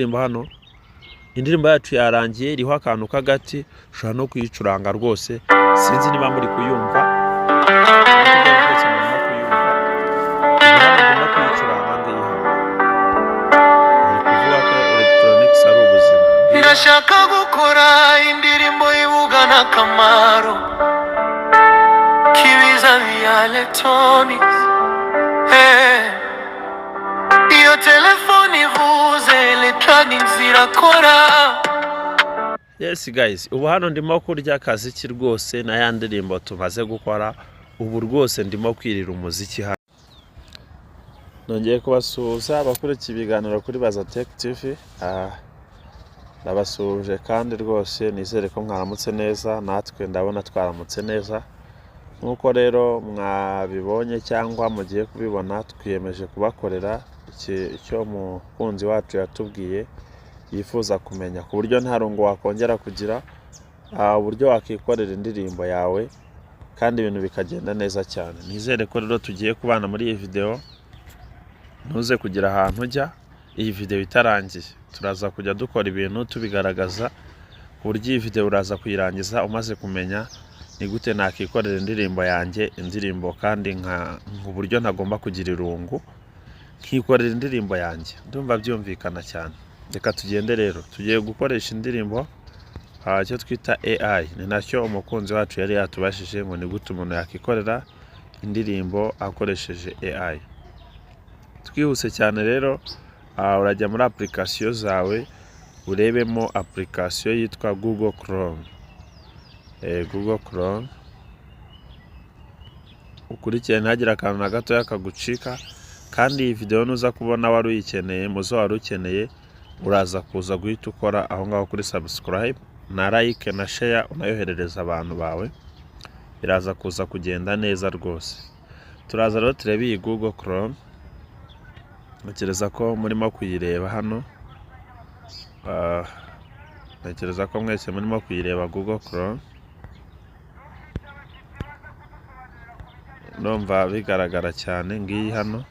hano indirimbo yacu yarangiye iriho akantu k'agati ushobora no kuyicuranga rwose sinzi niba muri kuyumva ndashaka gukora indirimbo y'ubugana kamaro kibiza via electronics iyo telefoni ivuze electronics irakora. Yes guys, ubu hano ndimo kurya akaziki rwose na ya ndirimbo tumaze gukora, ubu rwose ndimo kwirira umuziki hano. Nongeye kubasuhuza abakurikiye ibiganiro kuri Baza Tech TV. Nabasuhuje kandi rwose nizere ko mwaramutse neza, natwe ndabona twaramutse neza. Nkuko rero mwabibonye cyangwa mugiye kubibona, twiyemeje kubakorera icyo umukunzi wacu yatubwiye yifuza kumenya, ku buryo nta rungu wakongera kugira, uburyo wakikorera indirimbo yawe kandi ibintu bikagenda neza cyane. Nizere ko rero tugiye kubana muri iyi video, ntuze kugira ahantu ujya iyi video itarangiye. Turaza kujya dukora ibintu tubigaragaza, ku buryo iyi video uraza kuyirangiza umaze kumenya ni gute nakikorera indirimbo yanjye, indirimbo kandi nk'uburyo ntagomba kugira irungu nkikorera indirimbo yanjye. Ndumva byumvikana cyane. Reka tugende rero, tugiye gukoresha indirimbo cyo twita AI. Ni nacyo umukunzi wacu yari yatubashije ngo ni gute umuntu yakikorera indirimbo akoresheje AI. Twihuse cyane rero, urajya muri application zawe urebemo application yitwa Google Chrome. Google Chrome ukurikiye ntagira akantu na gato yakagucika, kandi iyi video nuza kubona wari uyikeneye muzo wari ukeneye, uraza kuza guhita ukora aho ngaho kuri subscribe na like na share, unayoherereza abantu bawe, iraza kuza kugenda neza rwose. Turaza rero turebe iyi Google Chrome. Ntekereza ko murimo kuyireba hano, ntekereza ko mwese murimo kuyireba Google Chrome. Ndumva bigaragara cyane ngiyi hano.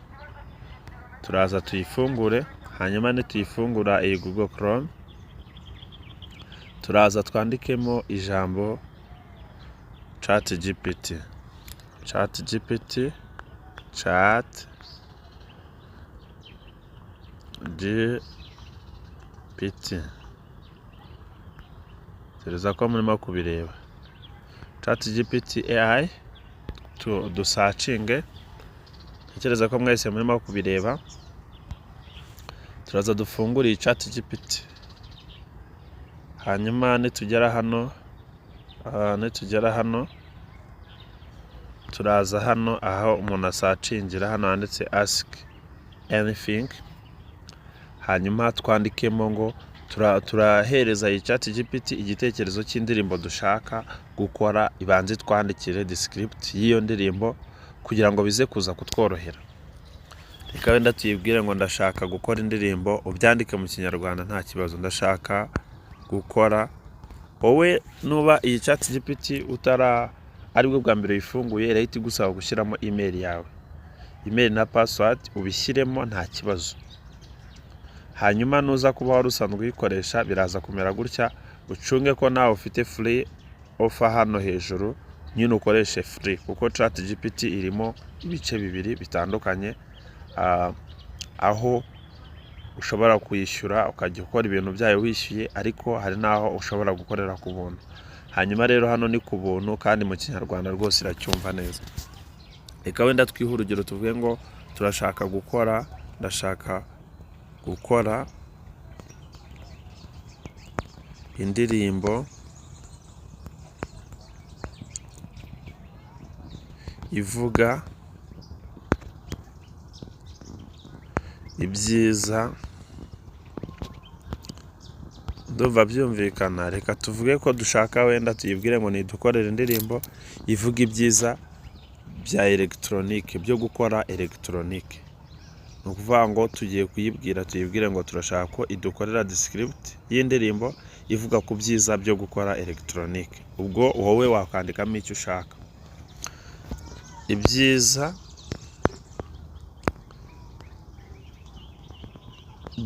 Turaza tuyifungure, hanyuma nituyifungura iyi Google Chrome turaza twandikemo ijambo ChatGPT. ChatGPT, Turiza ko murimo kubireba. ChatGPT AI dusacinge. Ntekereza ko mwese murimo kubireba. Turaza dufungura iyi ChatGPT. Hanyuma nitugera hano, turaza hano aho umuntu asacingira, hano handitse ask anything. Hanyuma twandikemo ngo turahereza iyi ChatGPT igitekerezo cy'indirimbo dushaka gukora, ibanze twandikire descript y'iyo ndirimbo kugira ngo bize kuza kutworohera. Reka wenda tuyibwire ngo ndashaka gukora indirimbo, ubyandike mu Kinyarwanda nta kibazo. Ndashaka gukora, wowe nuba iyi ChatGPT aribwo bwa mbere yifunguye, irahita igusaba gushyiramo email yawe, email na password ubishyiremo nta kibazo. Hanyuma nuza kuba wari usanzwe uyikoresha biraza kumera gutya, ucunge ko nawe ufite free offer hano hejuru, nyine ukoreshe free, kuko ChatGPT irimo ibice bibiri bitandukanye, aho ushobora kuyishyura ukajya ukora ibintu byayo wishyuye, ariko hari naho ushobora gukorera ku buntu. Hanyuma rero hano ni ku buntu kandi mu Kinyarwanda rwose iracyumva neza. Reka wenda twihe urugero tuvuge ngo ndashaka gukora indirimbo ivuga ibyiza. Ndumva byumvikana. Reka tuvuge ko dushaka wenda tuyibwire ngo nidukorere indirimbo ivuga ibyiza bya electronic, byo gukora electronic. Ni ukuvuga ngo tugiye tuyibwire ngo turashaka ko idukorera descript y'indirimbo ivuga ku byiza byo gukora electronic. Ubwo wowe wakandikamo icyo ushaka.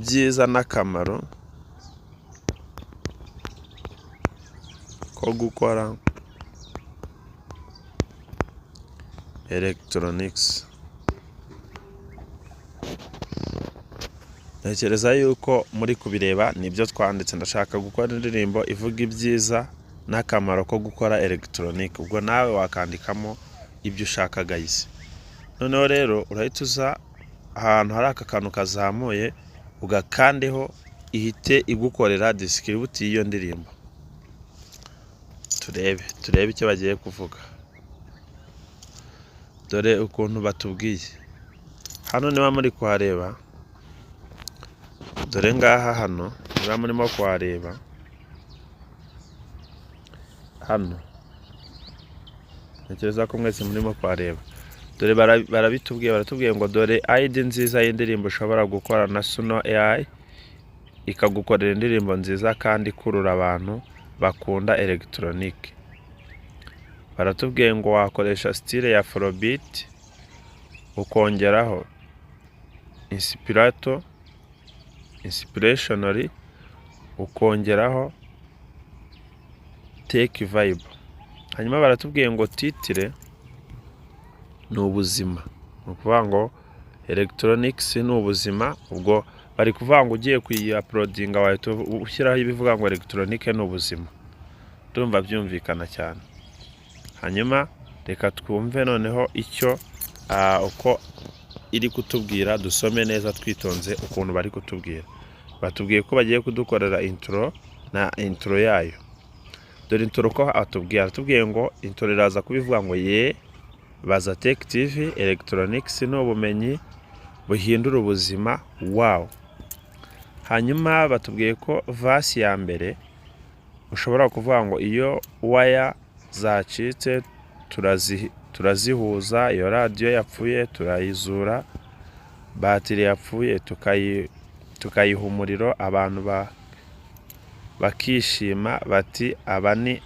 ibyiza n'akamaro ko gukora electronics. Ntekereza yuko muri kubireba nibyo twanditse. Ndashaka gukora indirimbo ivuga ibyiza n'akamaro ko gukora electronic. Ubwo nawe wakandikamo ibyo ushaka guys. Noneho rero urahita uza ahantu hari aka kantu kazamuye ugakandeho ihite igukorera description y'iyo ndirimbo. Turebe icyo bagiye kuvuga. Dore ukuntu batubwiye. Hano niba muri kuhareba, dore ngaha hano niba murimo kuhareba hano, ntekereza ko mwese murimo kuhareba. Dore baratubwiye ngo dore ID nziza y'indirimbo ushobora gukora na Suno AI ikagukorera indirimbo nziza kandi ikurura abantu bakunda electronic. Baratubwiye ngo wakoresha style ya Afrobeat ukongeraho inspirational ukongeraho tech vibe. Hanyuma baratubwiye ngo titre ni ubuzima. Ni ukuvuga ngo electronics ni ubuzima. Ubwo bari kuvuga ngo ugiye kuyi-uploadinga wahita ushyiraho ibivuga ngo electronic ni ubuzima. Ndumva byumvikana cyane. Hanyuma reka twumve noneho icyo uko iri kutubwira, dusome neza twitonze ukuntu bari kutubwira. Batubwiye ko bagiye kudukorera intro na intro yayo. Dore intro ko atubwiye ngo intro iraza kubivuga ngo baza Tech TV electronics ni ubumenyi buhindura ubuzima. Wow. Hanyuma batubwiye ko verse ya mbere ushobora kuvuga ngo iyo waya zacitse turazihuza, iyo radio yapfuye turayizura, batiri yapfuye tukayiha umuriro, abantu bakishima bati aba ni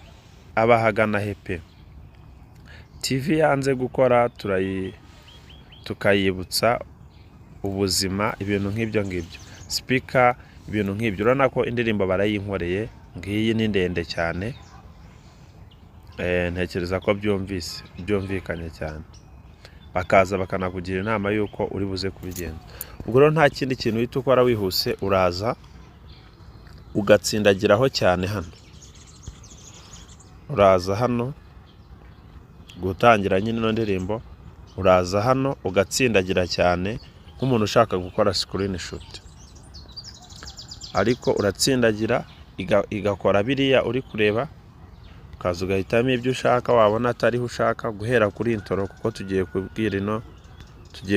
abahagana hepe. TV yanze gukora tukayibutsa ubuzima, ibintu nk'ibyo ngibyo. Speaker, ibintu nk'ibyo. Urabona ko indirimbo barayinkoreye, ngiyi ni ndende cyane. Ntekereza ko byumvikanye cyane. Bakaza bakanakugira inama yuko uri buze kubigenza. Ubwo rero nta kindi kintu uhita ukora wihuse, uraza ugatsindagiraho cyane hano. Uraza hano gutangira nyine ino ndirimbo, uraza hano ugatsindagira cyane nk'umuntu ushaka gukora screenshot. Ariko uratsindagira igakora biriya uri kureba, ukaza ugahitamo ibyo ushaka, wabona atariho ushaka guhera kuri intro, kuko tugiye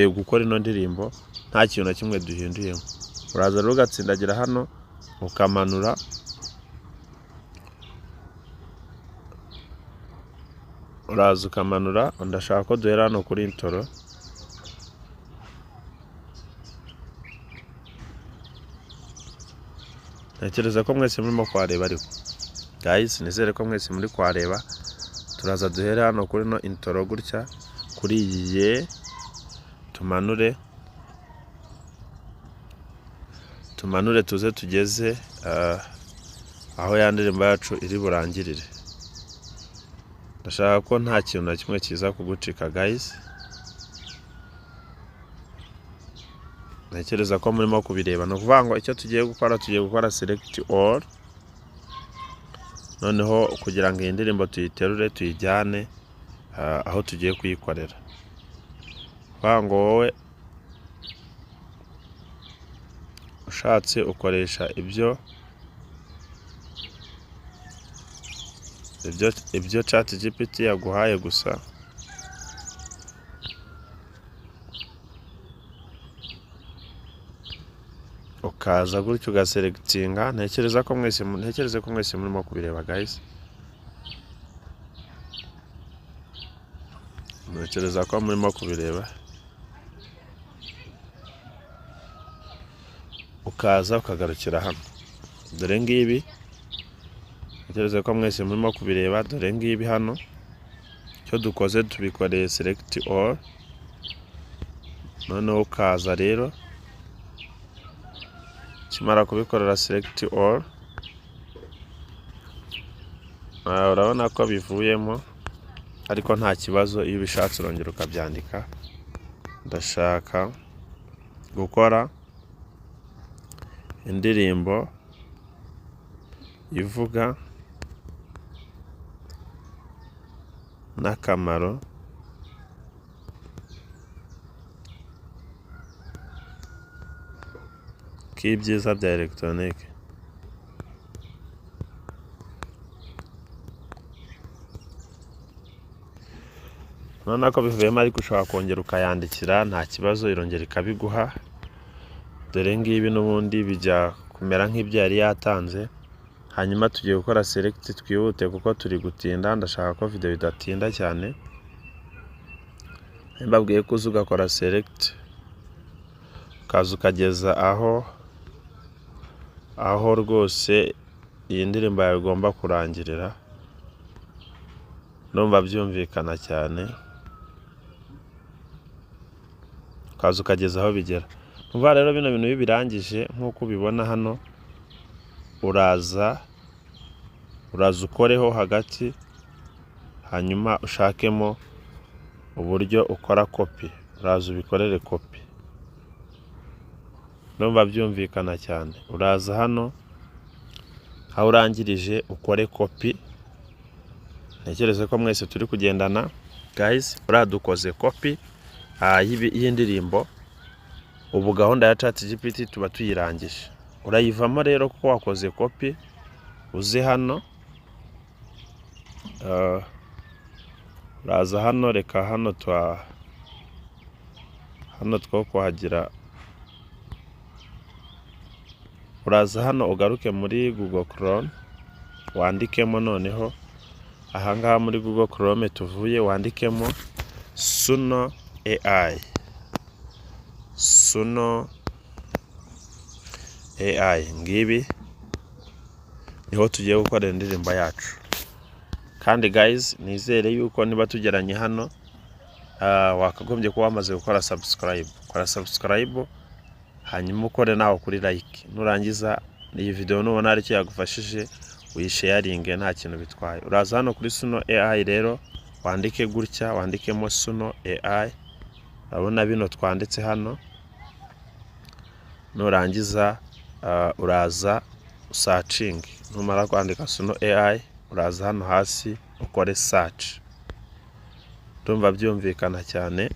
gukora ino ndirimbo nta kintu na kimwe duhinduyemo. Uraza rero ugatsindagira hano ukamanura, ndashaka ko duhera hano kuri intro. Ntekereza ko mwese murimo kuhareba ariko guys, nizere ko mwese muri kuhareba. Turaza duhera hano kuri no intro gutya, kuri iyi tumanure tuze tugeze aho ya ndirimbo yacu iri burangirire. Ndashaka ko nta kintu na kimwe kiza kugucika guys. Ntekereza ko murimo kubireba. No kuvuga ngo icyo tugiye gukora select all. Noneho kugira ngo iyi ndirimbo tuyiterure tuyijyane aho tugiye kuyikorera. Kuvuga ngo wowe ushatse ukoresha ibyo ChatGPT yaguhaye gusa. Ukaza gutyo ugaselectinga. Ntekereza ko mwese murimo kubireba guys. Ntekereza ko murimo kubireba. Ukaza ukagarukira hano. Dore ngibi. Ntekereza ko mwese murimo kubireba. Dore ngibi hano. Cyo dukoze tubikoreye select all. Noneho ukaza rero kimara kubikorera select all, urabona ko bivuyemo, ariko nta kibazo. Iyo ubishatse urongera ukabyandika. Ndashaka gukora indirimbo ivuga n'akamaro k'ibyiza bya electronique. Urabona ko bivuyemo, ariko ushobora kongera ukayandikira, nta kibazo, irongera ikabiguha. Dore ngibi n'ubundi bijya kumera nk'ibyo yari yatanze. Hanyuma tugiye gukora select, twihute kuko turi gutinda. Ndashaka ko video idatinda cyane. Mbabwiye ko uza ugakora select, ukaza ukageza aho rwose iyi ndirimbo yawe igomba kurangirira. Ndumva byumvikana cyane. Ukaza ukageza aho bigera. Umva rero bino bintu birangije nk'uko ubibona hano, uraza ukoreho hagati, hanyuma ushakemo uburyo ukora copy. Uraza ubikorere copy. Ndumva byumvikana cyane. Uraza hano aho urangirije ukore copy. Ntekereza ko mwese turi kugendana guys. Uradukoze copy y'indirimbo. Ubu gahunda ya ChatGPT tuba tuyirangije. Urayivamo rero kuko wakoze copy. Uze hano, uraza hano, reka hano two kuhagira. Uraza hano ugaruke muri Google Chrome, wandikemo noneho ahangaha muri Google Chrome tuvuye, wandikemo Suno AI. Suno AI, ngibi niho tugiye gukora indirimbo yacu. Kandi guys, nizere yuko niba tugeranye hano, wakagombye kuba wamaze gukora subscribe. Kora subscribe, hanyuma ukore nawe kuri like. Nurangiza iyi video nubona ari cyo yagufashije, uyisharinge, nta kintu bitwaye. Uraza hano kuri Suno AI rero, wandike gutya, wandikemo Suno AI. Urabona bino twanditse hano. Nurangiza uraza searching. Numara kwandika Suno AI, uraza hano hasi ukore search. Ndumva byumvikana cyane.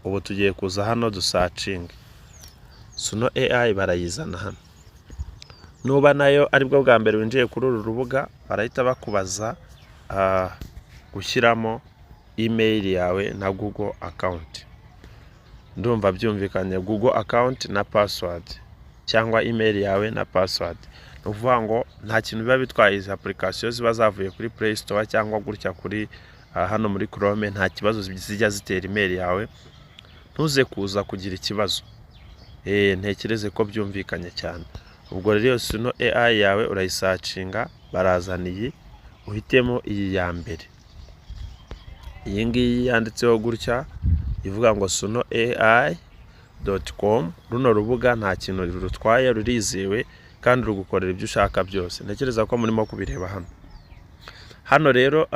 Ubu tugiye kuza hano du searching. Suno AI barayizana hano. Nuba nayo aribwo bwa mbere winjiye kuri uru rubuga, barahita bakubaza gushyiramo email yawe na Google account. Ndumva byumvikanye, Google account na password, cyangwa email yawe na password. Uvuga ngo nta kintu biba bitwaye izi application ziba zavuye kuri Play Store cyangwa gutya kuri hano muri Chrome. Nta kibazo zijya zitera email yawe. Ntuze kuza kugira ikibazo. Ntekereze ko byumvikanye cyane. Ubwo rero Suno AI yawe urayisearchinga, barazaniye, uhitemo iyi ya mbere. Iyi ngiyi yanditseho gutya ivuga ngo sunoai.com. Runo rubuga nta kintu rutwaye, rurizewe kandi rugukorera ibyo ushaka byose. Ntekereza ko murimo kubireba hano. Hano rero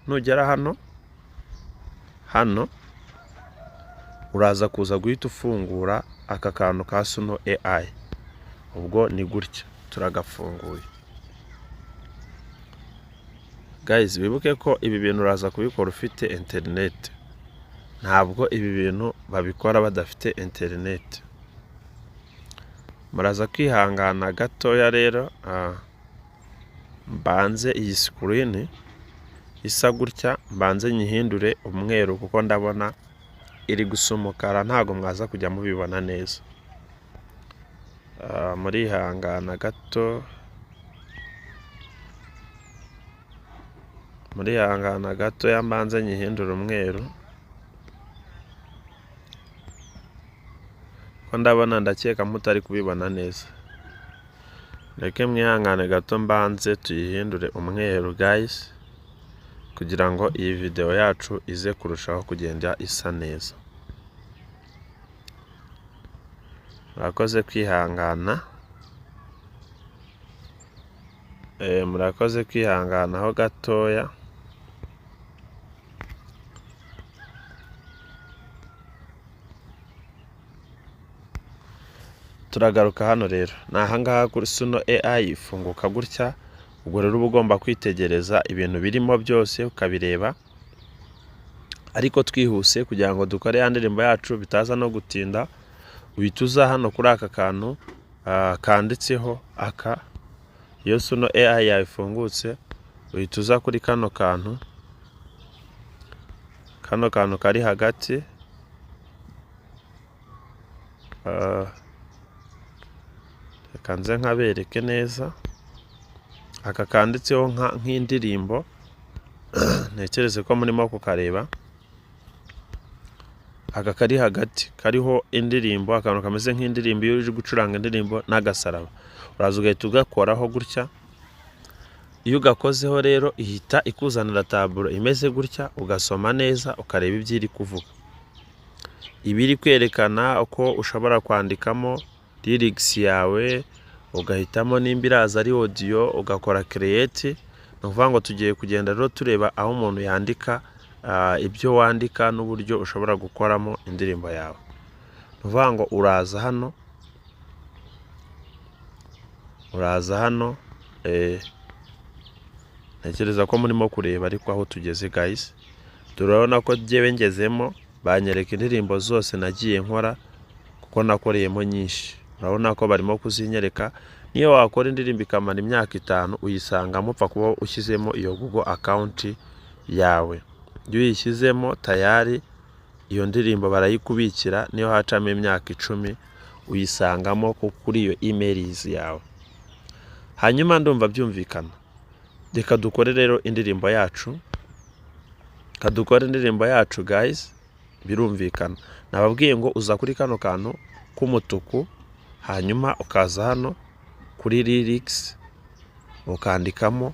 nugera hano uraza kuza guhita ufungura aka kantu ka Suno AI. Ubwo ni gutya turagafunguye. Guys, bibuke ko ibi bintu uraza kubikora ufite internet. Ntabwo ibi bintu babikora badafite internet. Muraza kwihangana gatoya rero, mbanze iyi screen isa gutya, mbanze nyihindure umweru kuko ndabona iri gusa umukara, ntago mwaza kujya mubibona neza. Muri hangana gato, yambanze nyihindura umweru ko ndabona, ndakeka mutari kubibona neza. Reke mwihangane gato, mbanze tuyihindure umweru guys, kugira ngo iyi video yacu ize kurushaho kugenda isa neza. Murakoze kwihangana. murakoze kwihanganaho gatoya. Turagaruka hano rero, ni ahangaha kuri Suno AI ifunguka gutya. Ubwo rero uba ugomba kwitegereza ibintu birimo byose ukabireba, ariko twihuse kugira ngo dukore ya ndirimbo yacu bitaza no gutinda. Uhita uza hano kuri aka kantu kanditseho aka, iyo Suno AI yayifungutse uhita uza kuri kano kantu kari hagati, reka nze nkabereke neza. Aka kanditseho nk'indirimbo, ntekereze ko murimo kukareba. Aka kari hagati kariho indirimbo, akantu kameze nk'indirimbo iyo uje gucuranga indirimbo n'agasaraba. Uraza ugahita ugakoraho gutya. Iyo ugakozeho rero ihita ikuzanira taburo imeze gutya, ugasoma neza ukareba ibyo iri kuvuga. Ibi iri kwerekana uko ushobora kwandikamo lyrics yawe, ugahitamo nimba iraza ari audio ugakora create. Ni ukuvuga ngo tugiye kugenda rero tureba aho umuntu yandika ibyo wandika n'uburyo ushobora gukoramo indirimbo yawe. Ni ukuvuga ngo uraza hano ntekereza ko murimo kureba ariko aho tugeze guys. Turabona ko jyewe ngezemo banyereka indirimbo zose nagiye nkora kuko nakoreyemo nyinshi. Urabona ko barimo kuzinyereka. Niyo wakora indirimbo ikamara imyaka 5 uyisangamo upfa kuba ushyizemo iyo Google account yawe. Iyo uyishyizemo tayari iyo ndirimbo barayikubikira, niyo hacamo imyaka 10 uyisangamo kuri iyo emails yawe. Hanyuma ndumva byumvikana. Reka dukore rero indirimbo yacu. Kadukore indirimbo yacu guys, birumvikana. Nababwiye ngo uza kuri kano kantu k'umutuku, hanyuma ukaza hano kuri lyrics ukandikamo,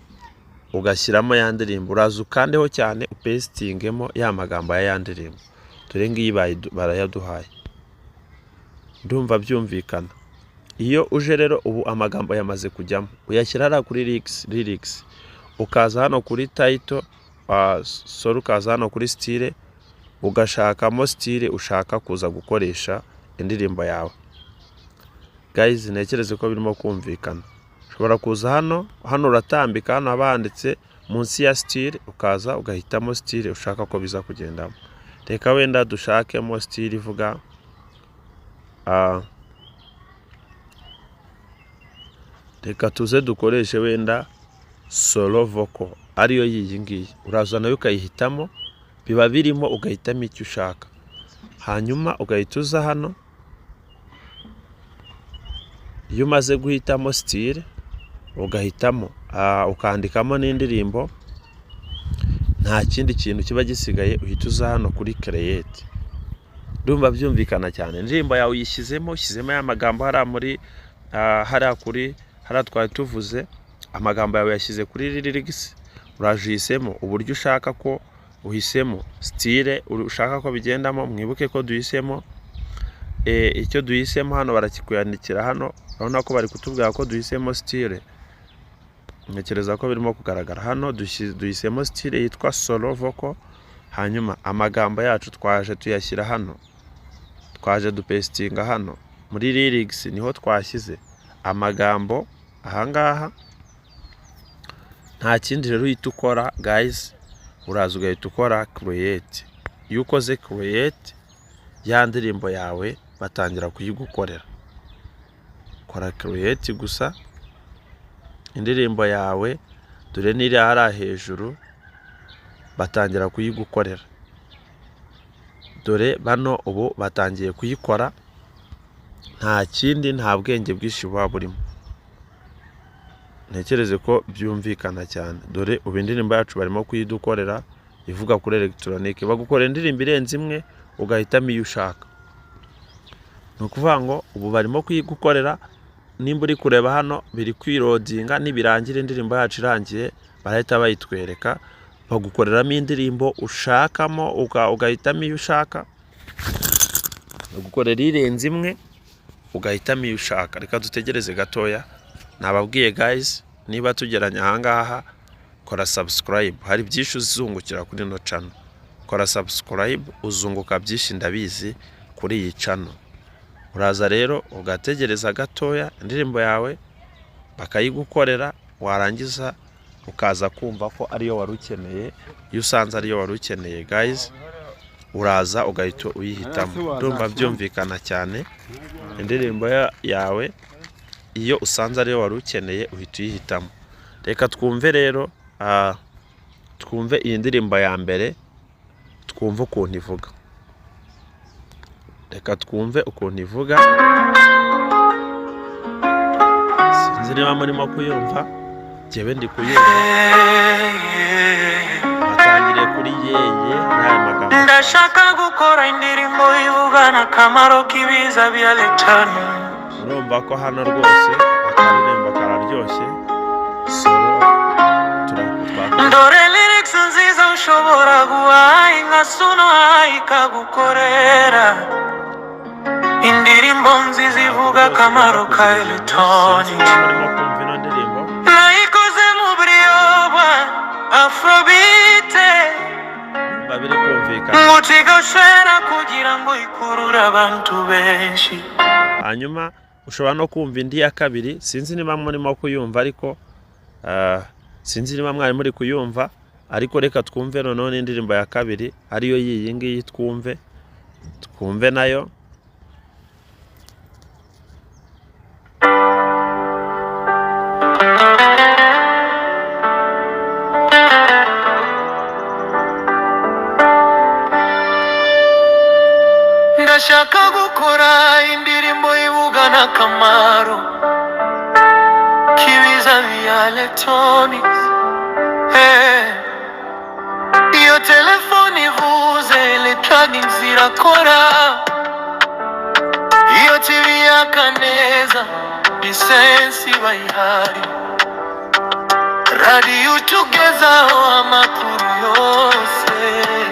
ugashyiramo ya ndirimbo. Uraza ukandeho cyane upestingemo ya magambo ya ndirimbo. Dore ngiyi barayaduhaye. Ndumva byumvikana. Iyo uje rero ubu amagambo yamaze kujyamo, uyashyira ara kuri lyrics, ukaza hano kuri title, ukaza hano kuri style, ugashakamo style ushaka kuza gukoresha indirimbo yawe. Guys, ntekereze ko birimo kumvikana. Ushobora kuza hano uratambika, hano abanditse munsi ya style, ukaza ugahitamo style ushaka ko biza kugendamo. Reka wenda dushakemo style ivuga reka tuze dukoreshe wenda solo vocal, ariyo yiyi ngiyi. Uraza nayo ukayihitamo, biba birimo ugahitamo icyo ushaka. Hanyuma ugahita uza hano. Iyo umaze guhitamo style ugahitamo ukandikamo n'indirimbo, nta kindi kintu kiba gisigaye. Uhita uza hano kuri create. Ndumva byumvikana cyane. Indirimbo yawe uyishyizemo ya magambo hariya twari tuvuze. Amagambo yawe yashyize kuri lyrics, urajuhisemo uburyo ushaka ko uhisemo style ushaka ko bigendamo. Mwibuke ko duhisemo icyo duhisemo hano barakikuyandikira hano. Urabona ko bari kutubwira ko duhisemo style. Ntekereza ko birimo kugaragara hano. Duhisemo style yitwa solo vocal. Hanyuma amagambo yacu twaje tuyashyira hano, twaje dupestinga hano muri lyrics, niho twashyize amagambo ahangaha. Nta kindi rero uhita ukora guys, uraza ugahita ukora create. Iyo ukoze create, ya ndirimbo yawe batangira kuyigukorera. Kora create gusa, indirimbo yawe dore niri hara hejuru batangira kuyigukorera. Dore bano ubu batangiye kuyikora. Nta kindi, nta bwenge bwinshi buba burimo. Ntekereze ko byumvikana cyane. Dore ubu indirimbo yacu barimo kuyidukorera ivuga kuri electronic. Bagukora indirimbo irenze imwe ugahitamo iyo ushaka. Ni ukuvuga ngo ubu barimo kuyigukorera. Nimba uri kureba hano biri kwirodinga, nibirangira indirimbo yacu irangiye barahita bayitwereka, bagukoreramo indirimbo ushakamo ugahitamo iyo ushaka. Bagukorera irenze imwe ugahitamo iyo ushaka. Reka dutegereze gatoya. Nababwiye guys, niba tugeranye ahangaha kora subscribe, hari byinshi uzungukira kuri no channel. Kora subscribe uzunguka byinshi ndabizi kuri iyi channel. Uraza rero ugategereza gatoya indirimbo yawe bakayigukorera, warangiza ukaza kumva ko ariyo wari ukeneye. Iyo usanze ariyo wari ukeneye guys, uraza ugahita uyihitamo. Ndumva byumvikana cyane. Indirimbo yawe iyo usanze ariyo wari ukeneye uhita uyihitamo. Reka twumve rero twumve iyi ndirimbo ya mbere, twumve ukuntu ivuga. Reka twumve ukuntu ivuga. Sinzi niba murimo kuyumva, jyewe ndi kuyumva. Batangire kuri yeye n'aya magambo. Ndashaka gukora indirimbo ivuga n'akamaro k'ibiza bya letani. Urumva ko hano rwose akaririmbo kararyoshye. Solo turakutwaka. Ndore lyrics nziza ushobora guhaha inka suno ikagukorera. Indirimbo nziza ivuga akamaro ka electronic. Nayikoze mu buryoba Afrobeat. Babiri kumvikana. Mutigashera kugira ngo ikurure abantu benshi. Hanyuma ushobora no kumva indi ya kabiri, sinzi niba murimo kuyumva ariko sinzi niba mwari muri kuyumva, ariko reka twumve none indirimbo ya kabiri ariyo yiyi ngiyi twumve nayo. Ndashaka gukora indirimbo ivuga n'akamaro k'ibiza bya electronics. Iyo telefone ivuze electronics zirakora. Iyo TV yaka neza lisensi bayihari. Radio tugezaho amakuru yose.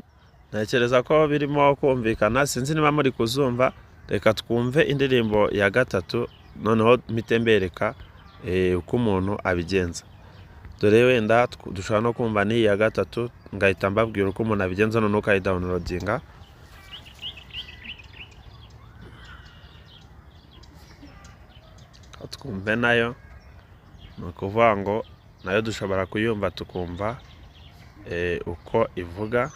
Ntekereza ko birimo kumvikana, sinzi niba muri kuzumva. Reka twumve indirimbo ya gatatu, noneho mitembereka uko umuntu abigenza. Dore wenda dushobora no kumva ni ya gatatu, ngahita mbabwira uko umuntu abigenza none ukayidownloadinga. Twumve nayo, ni ukuvuga ngo nayo dushobora kuyumva tukumva uko ivuga.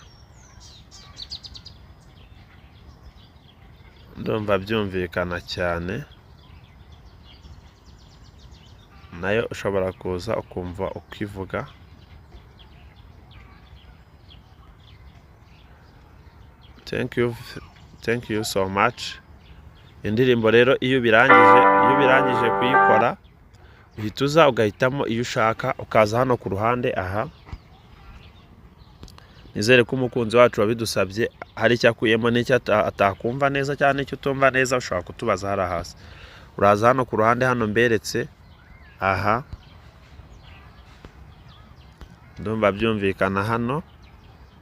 Ndumva byumvikana cyane. Nayo ushobora kuza ukumva uko ivuga. Thank you so much. Indirimbo rero iyo birangije kuyikora uhita uza ugahitamo iyo ushaka, ukaza hano ku ruhande aha. Nizere ko umukunzi wacu wabidusabye hari icyakuyemo n'icyo atakumva neza cyane icyo utumva neza, ushobora kutubaza hari hasi. Uraza hano ku ruhande hano mberetse aha. Ndumva byumvikana hano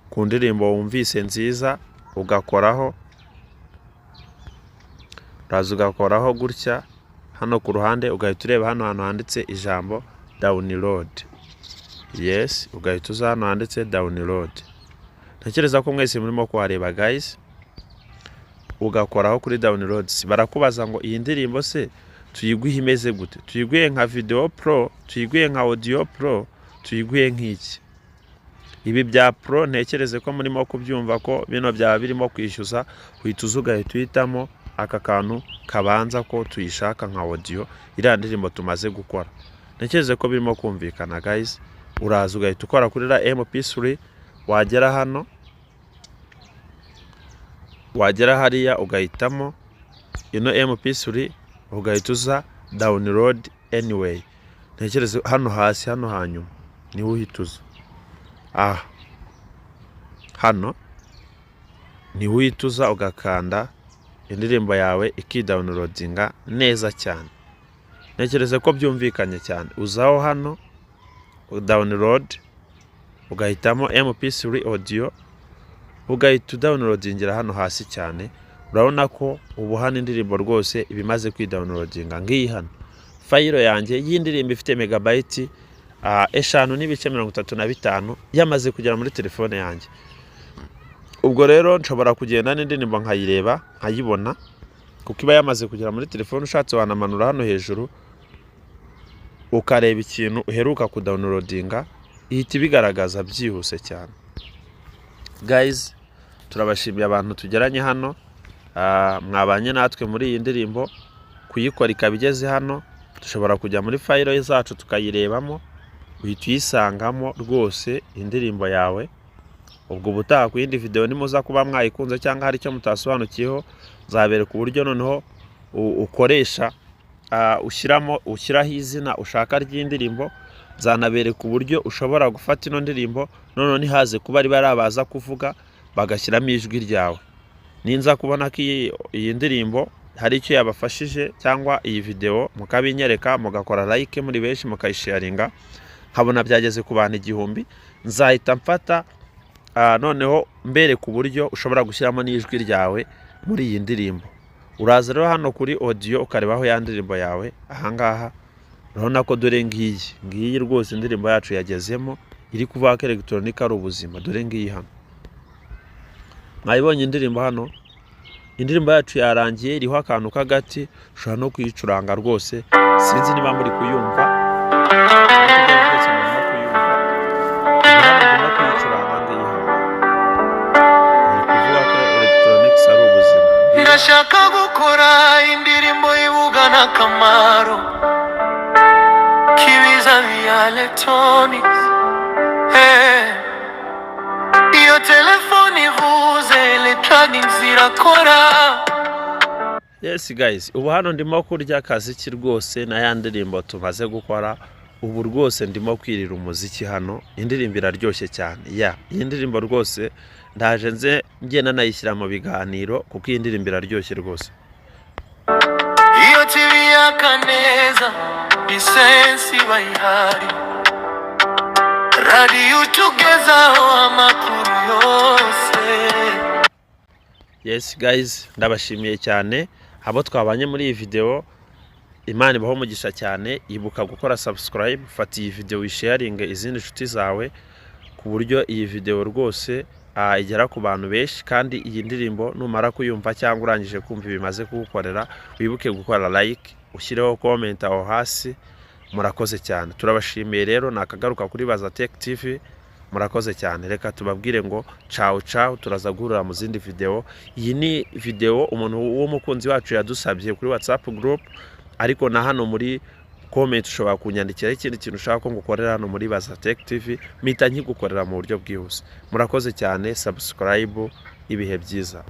ku ndirimbo wumvise nziza ugakoraho. Uraza ugakoraho gutya hano ku ruhande, ugahita ureba hano hantu handitse ijambo download. Yes, ugahita uza hano handitse download. Ntekereza ko mwese murimo kuhareba guys. Ugakoraho kuri downloads. Barakubaza ngo iyi ndirimbo se tuyiguhe imeze gute? Tuyiguhe nka video pro, tuyiguhe nka audio pro, tuyiguhe nk'iki? Ibi bya pro ntekereze ko murimo kubyumva ko bino byaba birimo kwishyuza. Uhita ugahita uhitamo aka kantu kabanza ko tuyishaka nka audio, iriya ndirimbo tumaze gukora. Ntekereze ko birimo kumvikana guys. Uraza ugahita ukora kuri la MP3, wagera hano, wagera hariya ugahitamo ino MP3, ugahita uza download anyway. Ntekereze hano hasi, hano hanyuma niho uhita uza. Hano niho uhita uza ugakanda indirimbo yawe ikidownloadinga neza cyane. Ntekereze ko byumvikanye cyane. Uzaho hano download, ugahitamo MP3 audio, ugahita downloadingira hano hasi cyane. Urabona ko ubu hano indirimbo rwose ibimaze kwidownloadinga. Ngiyi hano file yanjye y'indirimbo ifite megabyte eshanu n'ibice 35 yamaze kugera muri telefone yanjye. Ubwo rero nshobora kugenda n'indirimbo nkayireba nkayibona kuko iba yamaze kugera muri telefone. Ushatse wanamanura hano hejuru ukareba ikintu uheruka kudownloadinga ihita bigaragaza byihuse cyane. Guys, turabashimiye abantu tugeranye hano, mwabanye natwe muri iyi ndirimbo kuyikora ikabigeze hano. Dushobora kujya muri file zacu tukayirebamo uhita uyisangamo rwose indirimbo yawe. Ubwo butaha ku yindi video nimuza kuba mwayikunze cyangwa hari icyo mutasobanukiyeho zabereka uburyo noneho ukoresha ushyiraho izina ushaka ry'indirimbo. Zanabereka uburyo ushobora gufata ino ndirimbo none nihaze kuba ari barabaza kuvuga bagashyiramo ijwi ryawe. Ninza kubona ko iyi ndirimbo hari icyo yabafashije cyangwa iyi video mukabinyereka mugakora like muri benshi mukayisharinga nkabona byageze ku bantu 1000, nzahita mfata noneho mbere ku buryo ushobora gushyiramo n'ijwi ryawe muri iyi ndirimbo. Uraza rero hano kuri audio ukarebaho ya ndirimbo yawe. Ahangaha urabona ko dore ngiyi rwose indirimbo yacu yagezemo iri kuvuga ko electronic ari ubuzima. Dore ngiyi hano mwayibonye indirimbo hano. Indirimbo yacu yarangiye iriho akantu k'agati ushobora no kuyicuranga rwose. Sinzi niba muri kuyumva ndashaka gukora indirimbo y'ubugana akamaro k'ibiza bya electronics. Iyo telefone ivuze electronics zirakora. Yes guys, ubu hano ndimo kurya akaziki rwose na ya ndirimbo tumaze gukora. Ubu rwose ndimo kwirira umuziki hano. Indirimbo iraryoshye cyane. Iyi ndirimbo rwose ndaje nze ngena nayishyira mu biganiro kuko iyi ndirimbo iraryoshye rwose. Iyo TV yakaneza lisensi bayihari, radio tugezaho amakuru yose. Yes guys, ndabashimiye cyane abo twabanye muri iyi video. Imana ibaho umugisha cyane. Ibuka gukora subscribe, fata iyi video wisharinge izindi nshuti zawe ku buryo iyi video rwose igera ku bantu benshi. Kandi iyi ndirimbo numara kuyumva cyangwa urangije kumva bimaze kugukorera wibuke gukora like, ushyireho comment aho hasi. Murakoze cyane. Turabashimiye rero nakagaruka kuri Baza Tech TV. Murakoze cyane. Reka tubabwire ngo ciao ciao, turaza guhurira mu zindi video. Iyi ni video umuntu w'umukunzi wacu yadusabye kuri WhatsApp group, ariko na hano muri comment ushobora kunyandikira ikindi kintu ushaka ko ngukorera hano muri Baza Tech TV mpita nkigukorera mu buryo bwihuse. Murakoze cyane. Subscribe. Ibihe byiza.